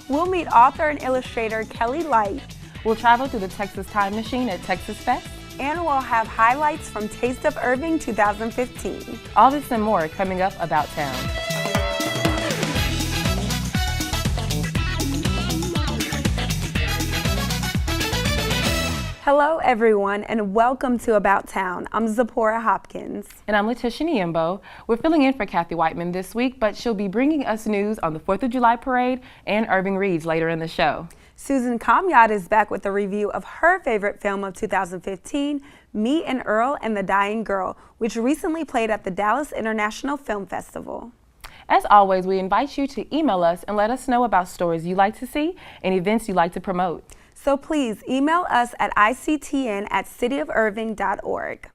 We'll meet author and illustrator Kelly Light. We'll travel through the Texas Time Machine at Texas Fest. And we'll have highlights from Taste of Irving 2015. All this and more coming up About Town. Hello everyone and welcome to About Town. I'm Zipporah Hopkins. And I'm Letitia Niembo. We're filling in for Kathy Whiteman this week, but she'll be bringing us news on the 4th of July parade and Irving Reads later in the show. Susan Kamyat is back with a review of her favorite film of 2015, Me and Earl and the Dying Girl, which recently played at the Dallas International Film Festival. As always, we invite you to email us and let us know about stories you like to see and events you like to promote. So please email us at ictn@cityofirving.org.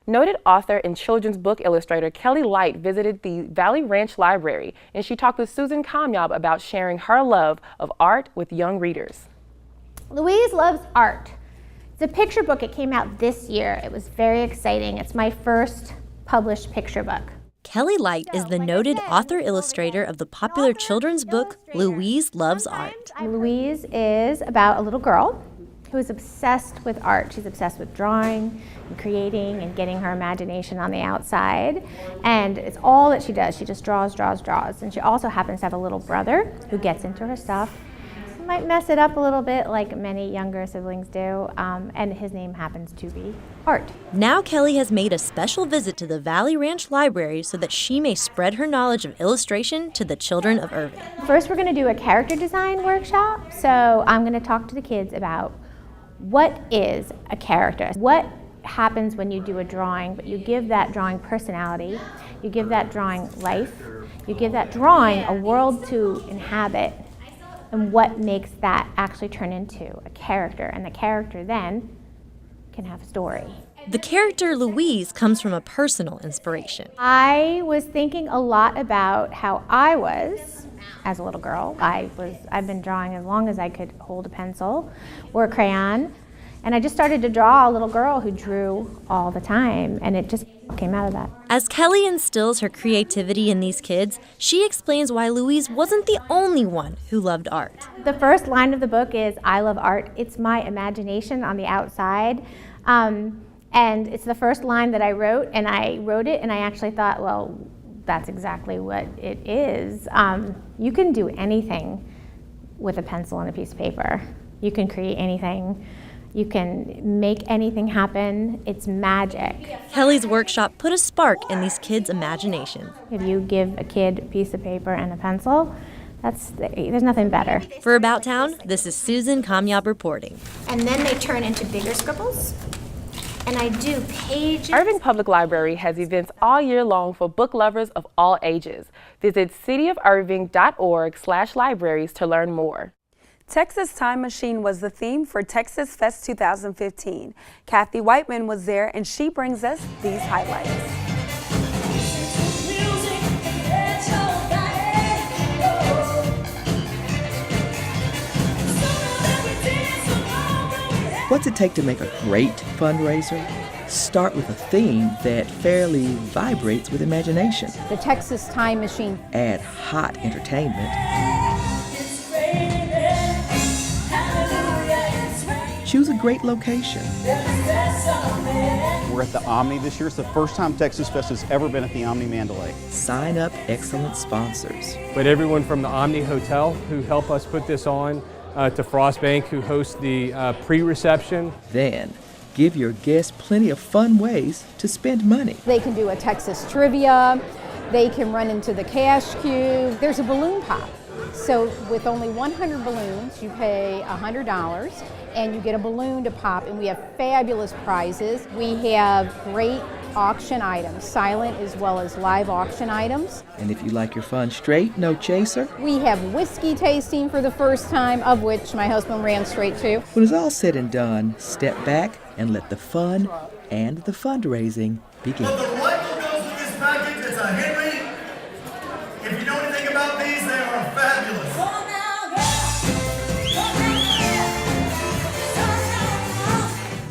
Noted author and children's book illustrator Kelly Light visited the Valley Ranch Library, and she talked with Susan Kamyat about sharing her love of art with young readers. Louise Loves Art. It's a picture book. It came out this year. It was very exciting. It's my first published picture book. Kelly Light is the noted author-illustrator of the popular children's book, Louise Loves Art. Louise is about a little girl who is obsessed with art. She's obsessed with drawing and creating and getting her imagination on the outside. And it's all that she does. She just draws, draws, draws. And she also happens to have a little brother who gets into her stuff. Might mess it up a little bit like many younger siblings do, and his name happens to be Art. Now Kelly has made a special visit to the Valley Ranch Library so that she may spread her knowledge of illustration to the children of Irving. First, we're going to do a character design workshop. So I'm going to talk to the kids about what is a character, what happens when you do a drawing, but you give that drawing personality, you give that drawing life, you give that drawing a world to inhabit, and what makes that actually turn into a character, and the character then can have a story. The character Louise comes from a personal inspiration. I was thinking a lot about how I was as a little girl. I've been drawing as long as I could hold a pencil or a crayon, and I just started to draw a little girl who drew all the time, and it just came out of that. As Kelly instills her creativity in these kids, she explains why Louise wasn't the only one who loved art. The first line of the book is, "I love art. It's my imagination on the outside." And it's the first line that I wrote, and I wrote it, and I actually thought, well, that's exactly what it is. You can do anything with a pencil and a piece of paper. You can create anything. You can make anything happen. It's magic. Kelly's workshop put a spark in these kids' imagination. If you give a kid a piece of paper and a pencil, there's nothing better. For About Town, this is Susan Kamyat reporting. And then they turn into bigger scribbles. And I do pages. Irving Public Library has events all year long for book lovers of all ages. Visit cityofirving.org/libraries to learn more. Texas Time Machine was the theme for Texas Fest 2015. Kathy Whiteman was there and she brings us these highlights. What's it take to make a great fundraiser? Start with a theme that fairly vibrates with imagination. The Texas Time Machine. Add hot entertainment. Choose a great location. We're at the Omni this year. It's the first time Texas Fest has ever been at the Omni Mandalay. Sign up excellent sponsors. But everyone from the Omni Hotel who help us put this on, to Frost Bank who hosts the pre-reception. Then, give your guests plenty of fun ways to spend money. They can do a Texas trivia. They can run into the cash cube. There's a balloon pop. So with only 100 balloons, you pay $100 and you get a balloon to pop, and we have fabulous prizes. We have great auction items, silent as well as live auction items. And if you like your fun straight, no chaser. We have whiskey tasting for the first time, of which my husband ran straight to. When it's all said and done, step back and let the fun and the fundraising begin. Well, the light that goes with this package is a Henry. If you know anything about these, they are fabulous.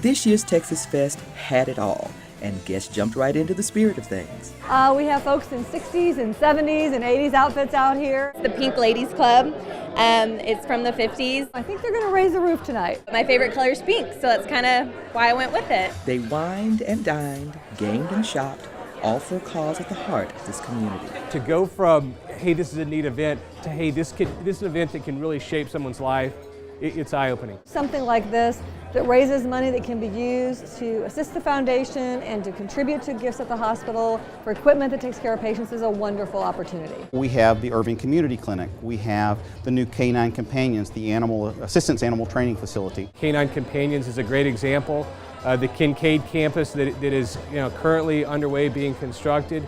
This year's Texas Fest had it all, and guests jumped right into the spirit of things. We have folks in 60s and 70s and 80s outfits out here. The Pink Ladies Club, It's from the 50s. I think they're going to raise the roof tonight. My favorite color is pink, so that's kind of why I went with it. They wined and dined, gamed and shopped, all for a cause at the heart of this community. To go from, hey, this is a neat event, to, hey, this is an event that can really shape someone's life, it's eye-opening. Something like this that raises money that can be used to assist the foundation and to contribute to gifts at the hospital for equipment that takes care of patients is a wonderful opportunity. We have the Irving Community Clinic. We have the new Canine Companions, the Assistance Animal Training Facility. Canine Companions is a great example. The Kincaid campus that is currently underway being constructed.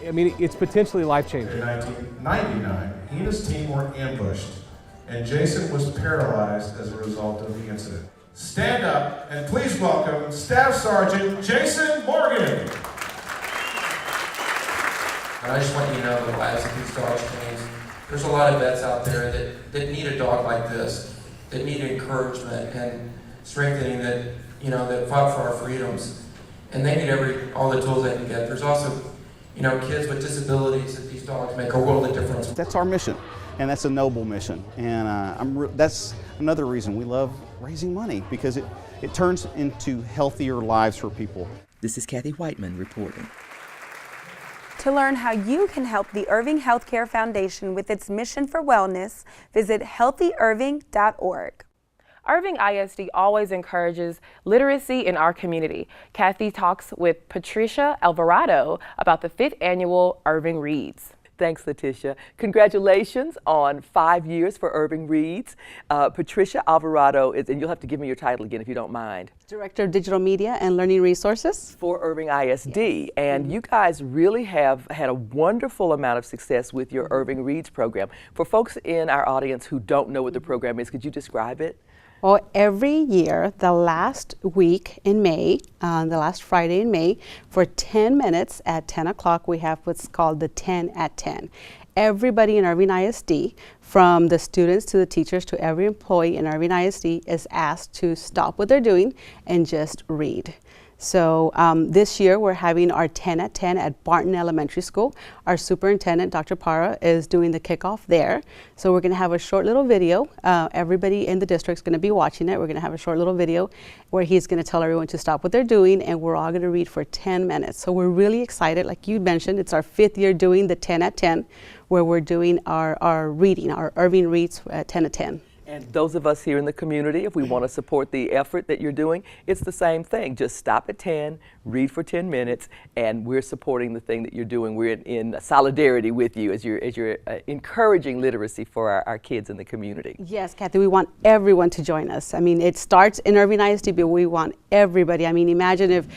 I mean, it's potentially life-changing. In 1999, he and his team were ambushed, and Jason was paralyzed as a result of the incident. Stand up and please welcome Staff Sergeant Jason Morgan. And I just want you to know the lives of these dogs change. There's a lot of vets out there that need a dog like this, that need encouragement and strengthening, that fought for our freedoms. And they need all the tools they can get. There's also, kids with disabilities that these dogs make a world of difference. That's our mission, and that's a noble mission. And that's another reason we love raising money, because it turns into healthier lives for people. This is Kathy Whiteman reporting. To learn how you can help the Irving Healthcare Foundation with its mission for wellness, visit healthyirving.org. Irving ISD always encourages literacy in our community. Kathy talks with Patricia Alvarado about the 5th annual Irving Reads. Thanks, Letitia. Congratulations on 5 years for Irving Reads. Patricia Alvarado is, and you'll have to give me your title again if you don't mind. Director of Digital Media and Learning Resources. For Irving ISD. Yes. And you guys really have had a wonderful amount of success with your Irving Reads program. For folks in our audience who don't know what the program is, could you describe it? Well, every year, the last week in May, the last Friday in May, for 10 minutes at 10 o'clock, we have what's called the 10 at 10. Everybody in Irving ISD, from the students to the teachers to every employee in Irving ISD, is asked to stop what they're doing and just read. So this year we're having our 10 at 10 at Barton Elementary School. Our superintendent, Dr. Parra, is doing the kickoff there. So we're going to have a short little video. Everybody in the district is going to be watching it. We're going to have a short little video where he's going to tell everyone to stop what they're doing, and we're all going to read for 10 minutes. So we're really excited. Like you mentioned, it's our 5th year doing the 10 at 10, where we're doing our reading, our Irving Reads 10 at 10. And those of us here in the community, if we want to support the effort that you're doing, it's the same thing. Just stop at 10, read for 10 minutes, and we're supporting the thing that you're doing. We're in solidarity with you as you're encouraging literacy for our kids in the community. Yes, Kathy, we want everyone to join us. I mean, it starts in Irving ISD, but we want everybody. I mean, imagine if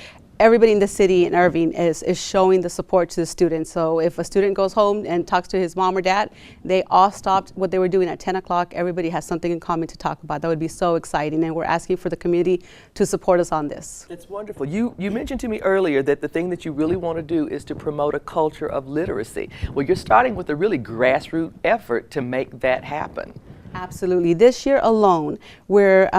everybody in the city in Irving is showing the support to the students. So if a student goes home and talks to his mom or dad, they all stopped what they were doing at 10 o'clock. Everybody has something in common to talk about. That would be so exciting, and we're asking for the community to support us on this. It's wonderful. You mentioned to me earlier that the thing that you really want to do is to promote a culture of literacy. Well, you're starting with a really grassroots effort to make that happen. Absolutely. This year alone, we're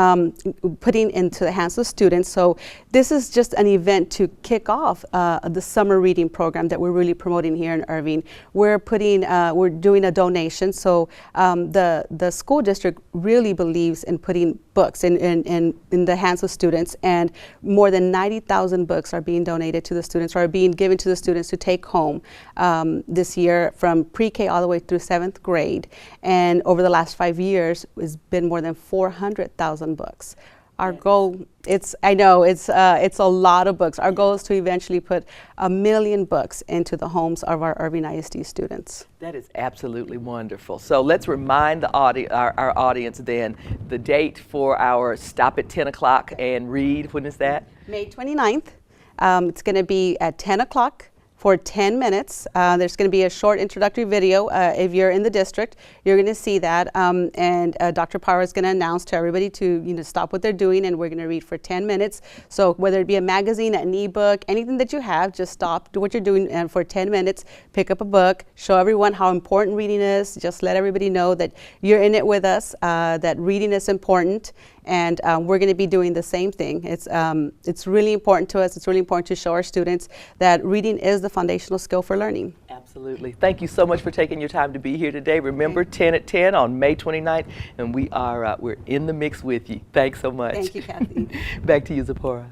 putting into the hands of students. So this is just an event to kick off the summer reading program that we're really promoting here in Irving. We're doing a donation. So the school district really believes in putting books in the hands of students, and more than 90,000 books are being donated to the students, or are being given to the students to take home this year, from pre-K all the way through 7th grade. And over the last 5 years, it's been more than 400,000 books. Our goal, I know it's a lot of books. Our goal is to eventually put 1 million books into the homes of our Irving ISD students. That is absolutely wonderful. So let's remind our audience then the date for our Stop at 10 o'clock and Read. When is that? May 29th. It's going to be at 10 o'clock. For 10 minutes. There's going to be a short introductory video. If you're in the district, you're going to see that. And Dr. Parra is going to announce to everybody to stop what they're doing, and we're going to read for 10 minutes. So whether it be a magazine, an ebook, anything that you have, just stop, do what you're doing, and for 10 minutes, pick up a book, show everyone how important reading is. Just let everybody know that you're in it with us, that reading is important, And we're going to be doing the same thing. It's really important to us. It's really important to show our students that reading is the foundational skill for learning. Absolutely. Thank you so much for taking your time to be here today. Remember, 10 at 10 on May 29th, and we're in the mix with you. Thanks so much. Thank you, Kathy. Back to you, Zipporah.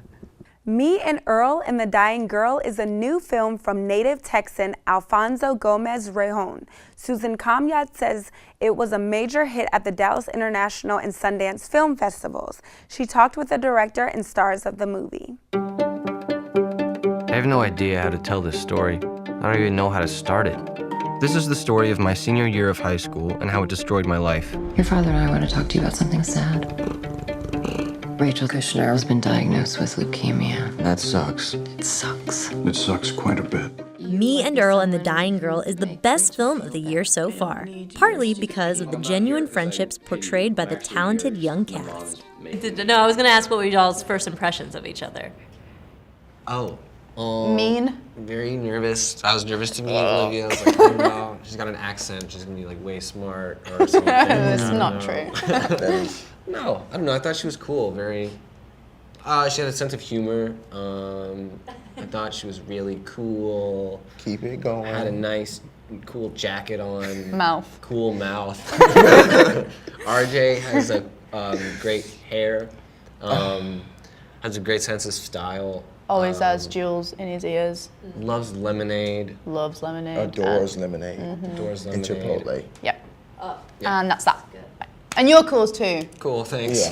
Me and Earl and the Dying Girl is a new film from native Texan Alfonso Gomez Rejon. Susan Kamyat says it was a major hit at the Dallas International and Sundance Film Festivals. She talked with the director and stars of the movie. I have no idea how to tell this story. I don't even know how to start it. This is the story of my senior year of high school and how it destroyed my life. Your father and I want to talk to you about something sad. Rachel Kushner has been diagnosed with leukemia. That sucks. It sucks. It sucks quite a bit. Me and Earl and the Dying Girl is the best film of the year so far, partly because of the genuine friendships portrayed by the talented young cast. No, I was going to ask what were y'all's first impressions of each other? Oh. Mean? Very nervous. I was nervous to meet Olivia. I was like, oh no, she's got an accent. She's going to be like way smart or something. That's not true. No, I don't know. I thought she was cool. Very. She had a sense of humor. I thought she was really cool. Keep it going. Had a nice, cool jacket on. Mouth. Cool mouth. RJ has a great hair. Has a great sense of style. Always has jewels in his ears. Loves lemonade. Loves lemonade. Adores lemonade. Adores And lemonade. Chipotle. Yep. And that's that. And you're cool too. Cool, thanks.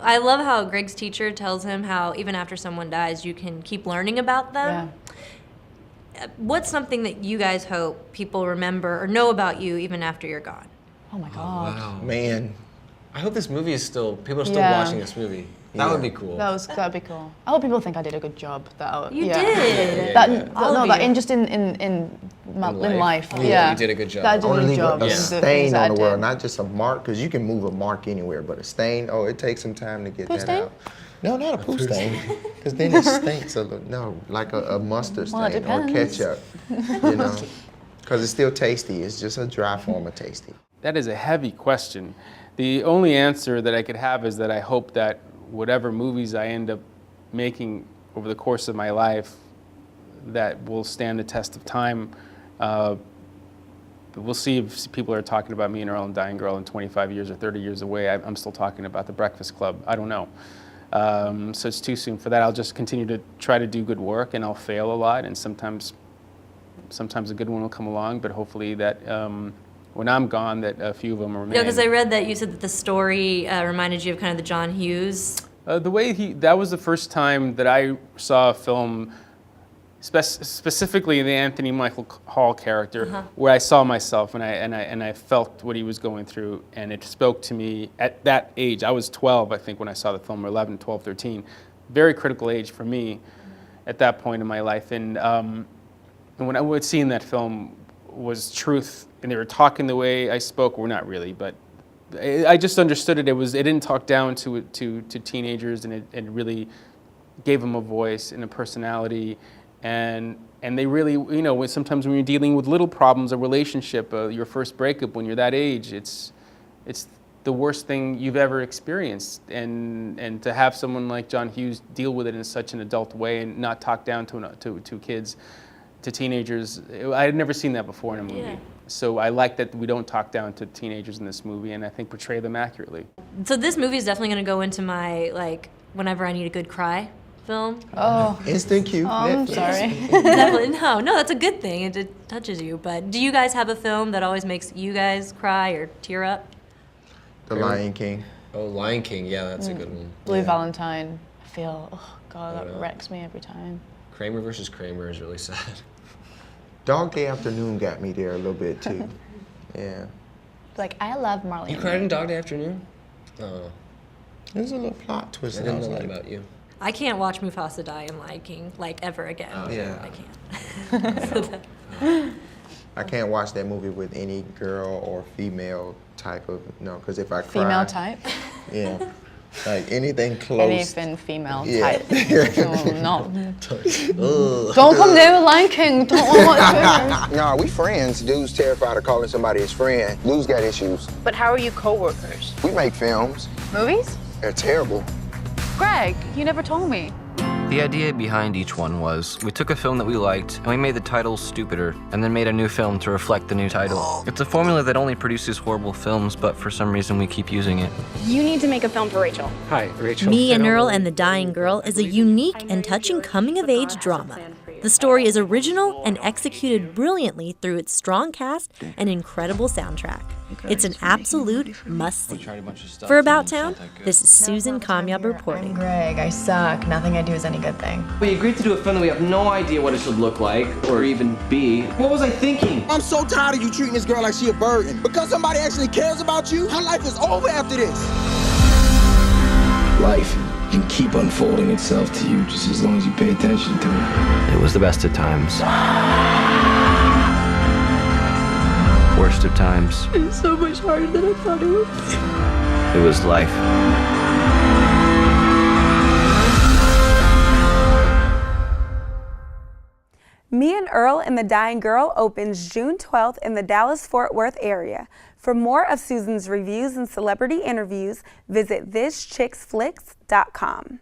I love how Greg's teacher tells him how even after someone dies, you can keep learning about them. Yeah. What's something that you guys hope people remember or know about you even after you're gone? Oh my God. Wow. Man. I hope this movie is still, people are still watching this movie. That would be cool. That'd be cool. I hope people think I did a good job. You did. In life. Yeah, you did a good job. That I did Only a good leave job. a The stain things I on the world, did. not just a mark, because you can move a mark anywhere, but a stain, oh, it takes some time to get Poo that stain? out. No, not a poo stain, because then it stinks a little. No, like a mustard Well, it stain or depends. ketchup, you know, because it's still tasty. It's just a dry form of tasty. That is a heavy question. The only answer that I could have is that I hope that whatever movies I end up making over the course of my life that will stand the test of time. We'll see if people are talking about me and Earl and Dying Girl in 25 years or 30 years away. I'm still talking about The Breakfast Club. I don't know. So it's too soon for that. I'll just continue to try to do good work, and I'll fail a lot, and sometimes a good one will come along, but hopefully that when I'm gone, that a few of them remain. Yeah, because I read that you said that the story reminded you of kind of the John Hughes. The way that was the first time that I saw a film, specifically the Anthony Michael Hall character, where I saw myself and I felt what he was going through, and it spoke to me at that age. I was 12, I think, when I saw the film, or 11, 12, 13. Very critical age for me at that point in my life. And when I would see in that film was truth, and they were talking the way I spoke. Well, not really, but I just understood it. It didn't talk down to teenagers, and it really gave them a voice and a personality, and they really, you know, sometimes when you're dealing with little problems, a relationship, your first breakup when you're that age, it's the worst thing you've ever experienced, and to have someone like John Hughes deal with it in such an adult way and not talk down to kids, to teenagers, I had never seen that before in a movie. Yeah. So I like that we don't talk down to teenagers in this movie, and I think portray them accurately. So this movie is definitely going to go into my, like, whenever I need a good cry film. Oh. Instant cue. I'm sorry. Definitely, no, that's a good thing. It touches you. But do you guys have a film that always makes you guys cry or tear up? The Lion King. Oh, Lion King, yeah, that's a good one. Blue Valentine. I feel, oh God, that wrecks me every time. Kramer versus Kramer is really sad. Dog Day Afternoon got me there a little bit too. Yeah. Like, I love Marley. You cried in Dog Day Afternoon? Oh. There's a little plot twist. I didn't know that about you. I can't watch Mufasa die in Lion King, like, ever again. Oh, yeah. I can't. I can't watch that movie with any girl or female type of, no, because if I cry. Female type? Yeah. Like anything close. Anything female Yeah. type. No. Don't come there with Lion King. Don't want to. Nah, we friends. Dude's terrified of calling somebody his friend. Dude's got issues. But how are you co-workers? We make films. Movies? They're terrible. Greg, you never told me. The idea behind each one was, we took a film that we liked, and we made the title stupider, and then made a new film to reflect the new title. It's a formula that only produces horrible films, but for some reason we keep using it. You need to make a film for Rachel. Hi, Rachel. Me and Earl and the Dying Girl is a unique and touching coming-of-age drama. The story is original and executed brilliantly through its strong cast and incredible soundtrack. It's an absolute must-see. For About Town, this is Susan Kamyab reporting. Greg, I suck. Nothing I do is any good thing. We agreed to do a film that we have no idea what it should look like or even be. What was I thinking? I'm so tired of you treating this girl like she a burden. Because somebody actually cares about you, her life is over after this. Life can keep unfolding itself to you just as long as you pay attention to it. It was the best of times. Worst of times. It's so much harder than I thought it would be. It was life. Me and Earl and the Dying Girl opens June 12th in the Dallas-Fort Worth area. For more of Susan's reviews and celebrity interviews, visit thischicksflix.com.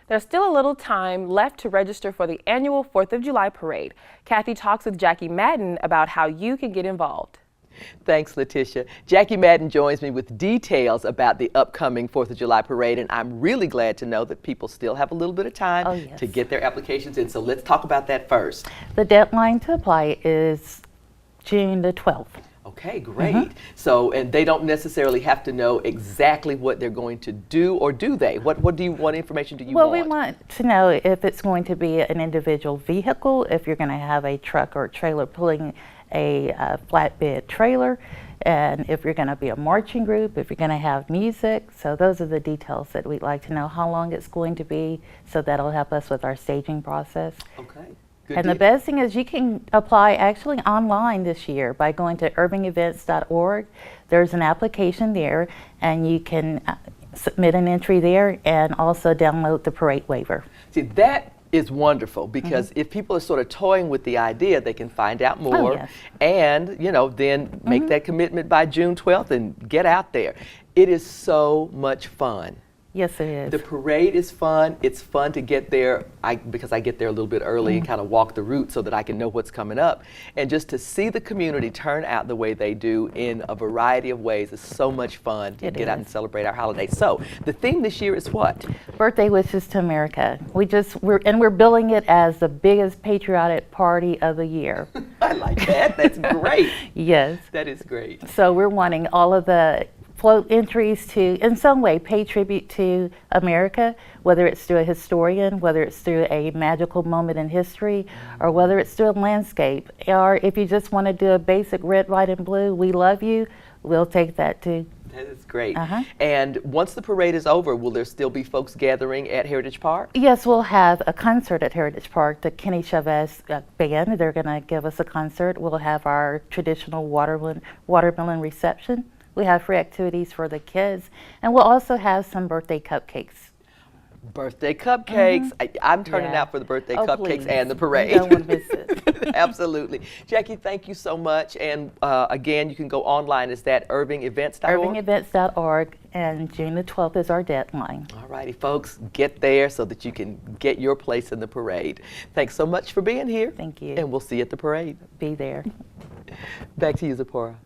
There's still a little time left to register for the annual 4th of July parade. Kathy talks with Jackie Madden about how you can get involved. Thanks, Letitia. Jackie Madden joins me with details about the upcoming 4th of July parade, and I'm really glad to know that people still have a little bit of time to get their applications in. So let's talk about that first. The deadline to apply is June the 12th. Okay, great. So, and they don't necessarily have to know exactly what they're going to do, or do they? What information do you want? Well, we want to know if it's going to be an individual vehicle, if you're going to have a truck or trailer pulling a flatbed trailer, and if you're going to be a marching group, if you're going to have music. So those are the details that we'd like to know, how long it's going to be, so that'll help us with our staging process. Okay. And the best thing is you can apply actually online this year by going to irvingevents.org. There's an application there, and you can submit an entry there and also download the parade waiver. See, that is wonderful, because if people are sort of toying with the idea, they can find out more and, you know, then make that commitment by June 12th and get out there. It is so much fun. Yes, it is. The parade is fun. It's fun to get there, because I get there a little bit early and kind of walk the route so that I can know what's coming up. And just to see the community turn out the way they do in a variety of ways is so much fun to get out and celebrate our holiday. So the theme this year is what? Birthday Wishes to America. We're billing it as the biggest patriotic party of the year. I like that. That's great. Yes. That is great. So we're wanting all of the float entries to, in some way, pay tribute to America, whether it's through a historian, whether it's through a magical moment in history, or whether it's through a landscape. Or if you just want to do a basic red, white, and blue, we love you, we'll take that too. That is great. And once the parade is over, will there still be folks gathering at Heritage Park? Yes, we'll have a concert at Heritage Park. The Kenny Chavez band, they're going to give us a concert. We'll have our traditional watermelon reception. We have free activities for the kids, and we'll also have some birthday cupcakes. Birthday cupcakes. I'm turning out for the birthday cupcakes and the parade. You don't want to miss it. Absolutely. Jackie, thank you so much. And again, you can go online. Is that irvingevents.org? irvingevents.org, and June the 12th is our deadline. All righty, folks, get there so that you can get your place in the parade. Thanks so much for being here. Thank you. And we'll see you at the parade. Be there. Back to you, Zipporah.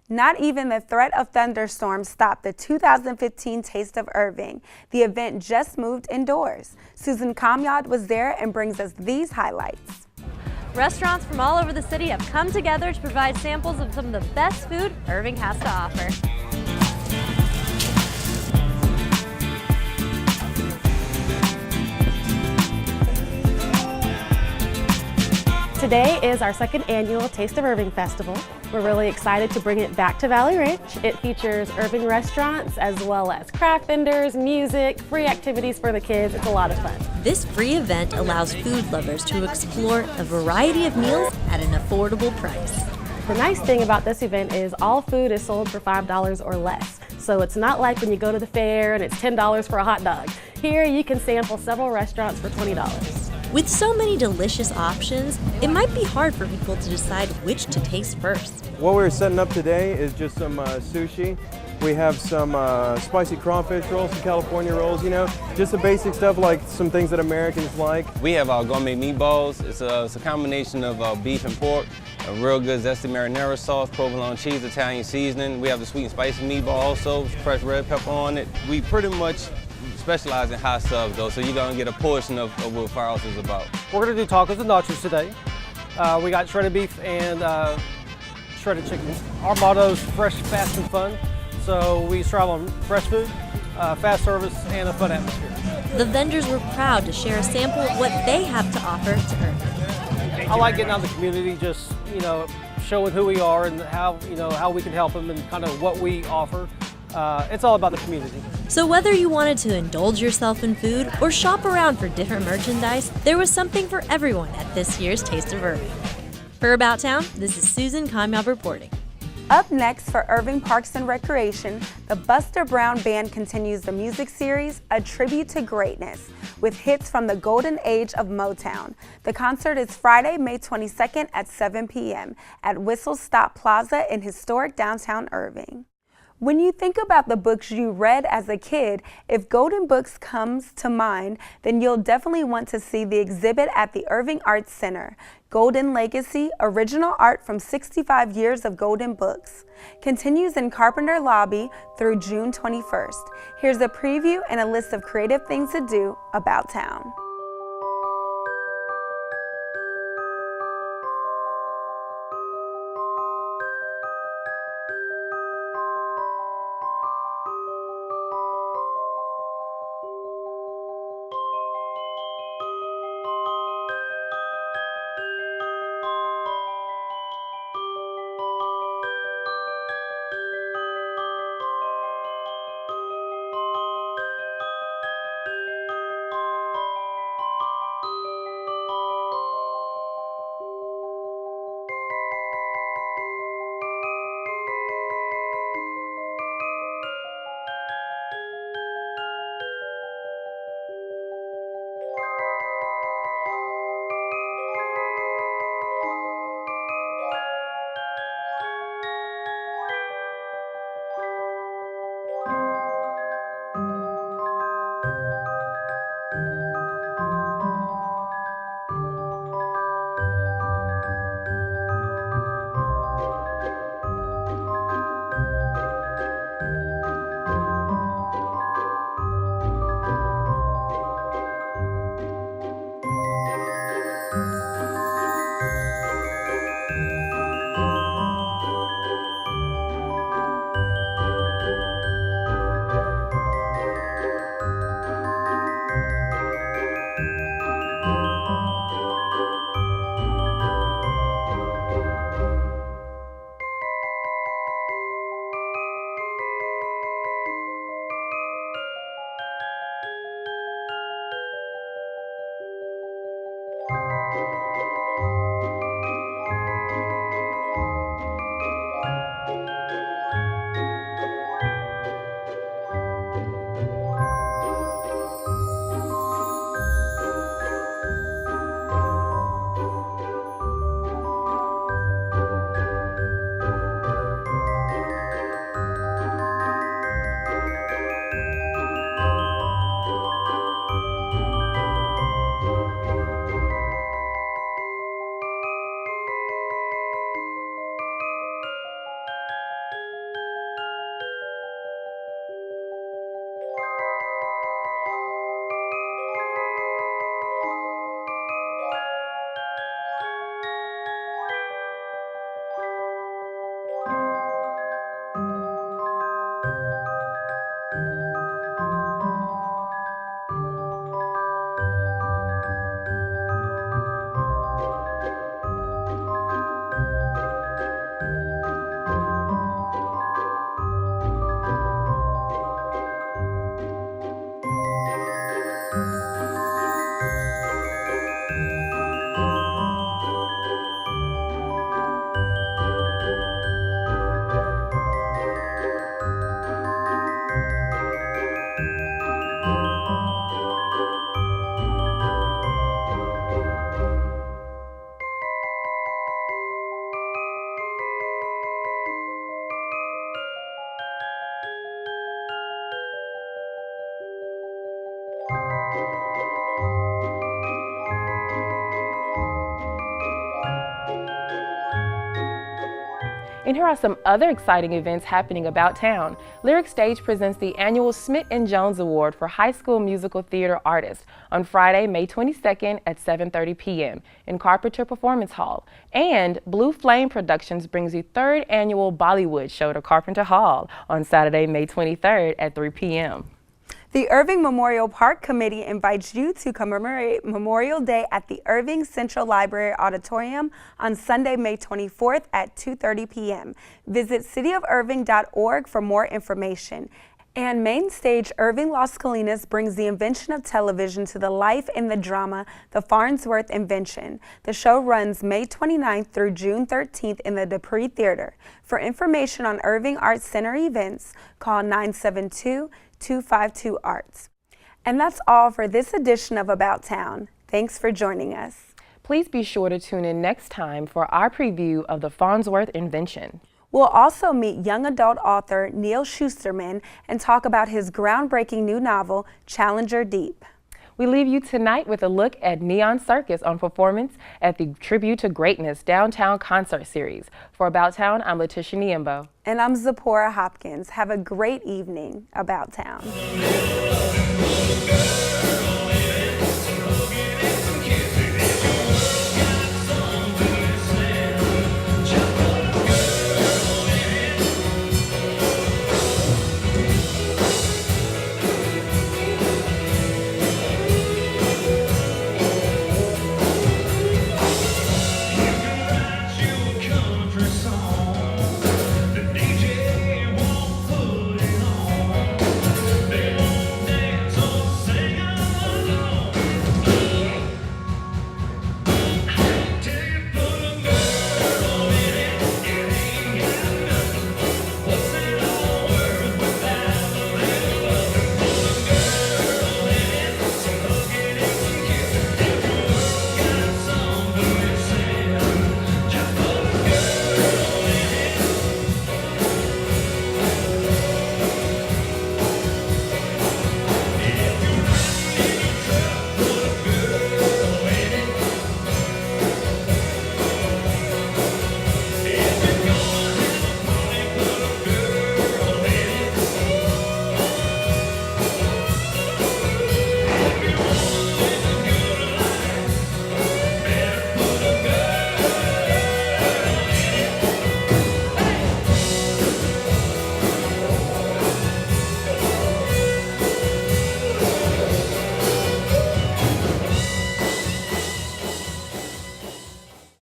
Not even the threat of thunderstorms stopped the 2015 Taste of Irving. The event just moved indoors. Susan Kamyab was there and brings us these highlights. Restaurants from all over the city have come together to provide samples of some of the best food Irving has to offer. Today is our second annual Taste of Irving Festival. We're really excited to bring it back to Valley Ranch. It features Irving restaurants as well as craft vendors, music, free activities for the kids. It's a lot of fun. This free event allows food lovers to explore a variety of meals at an affordable price. The nice thing about this event is all food is sold for $5 or less. So it's not like when you go to the fair and it's $10 for a hot dog. Here you can sample several restaurants for $20. With so many delicious options, it might be hard for people to decide which to taste first. What we're setting up today is just some sushi. We have some spicy crawfish rolls, some California rolls, you know, just the basic stuff like some things that Americans like. We have our gourmet meatballs. It's a combination of beef and pork, a real good zesty marinara sauce, provolone cheese, Italian seasoning. We have the sweet and spicy meatball also, fresh red pepper on it. We pretty much specialize in hot subs though, so you're gonna get a portion of what Firehouse is about. We're gonna do tacos and nachos today. We got shredded beef and shredded chicken. Our motto is fresh, fast, and fun. So we strive on fresh food, fast service, and a fun atmosphere. The vendors were proud to share a sample of what they have to offer to Irving. I like getting out in the community, just showing who we are and how how we can help them and kind of what we offer. It's all about the community. So whether you wanted to indulge yourself in food or shop around for different merchandise, there was something for everyone at this year's Taste of Irving. For About Town, this is Susan Kamyab reporting. Up next for Irving Parks and Recreation, the Buster Brown Band continues the music series, A Tribute to Greatness, with hits from the golden age of Motown. The concert is Friday, May 22nd at 7 p.m. at Whistle Stop Plaza in historic downtown Irving. When you think about the books you read as a kid, if Golden Books comes to mind, then you'll definitely want to see the exhibit at the Irving Arts Center, Golden Legacy, Original Art from 65 Years of Golden Books. Continues in Carpenter Lobby through June 21st. Here's a preview and a list of creative things to do about town. And here are some other exciting events happening about town. Lyric Stage presents the annual Smith & Jones Award for High School Musical Theater Artists on Friday, May 22nd at 7:30 p.m. in Carpenter Performance Hall. And Blue Flame Productions brings the 3rd annual Bollywood show to Carpenter Hall on Saturday, May 23rd at 3 p.m. The Irving Memorial Park Committee invites you to commemorate Memorial Day at the Irving Central Library Auditorium on Sunday, May 24th at 2:30 p.m. Visit cityofirving.org for more information. And Main Stage Irving Las Colinas brings the invention of television to the life in the drama The Farnsworth Invention. The show runs May 29th through June 13th in the Dupree Theater. For information on Irving Arts Center events, call 972-252-ARTS. And that's all for this edition of About Town. Thanks for joining us. Please be sure to tune in next time for our preview of The Farnsworth Invention. We'll also meet young adult author Neil Schusterman and talk about his groundbreaking new novel, Challenger Deep. We leave you tonight with a look at Neon Circus on performance at the Tribute to Greatness Downtown Concert Series. For About Town, I'm Letitia Niembo. And I'm Zipporah Hopkins. Have a great evening, About Town.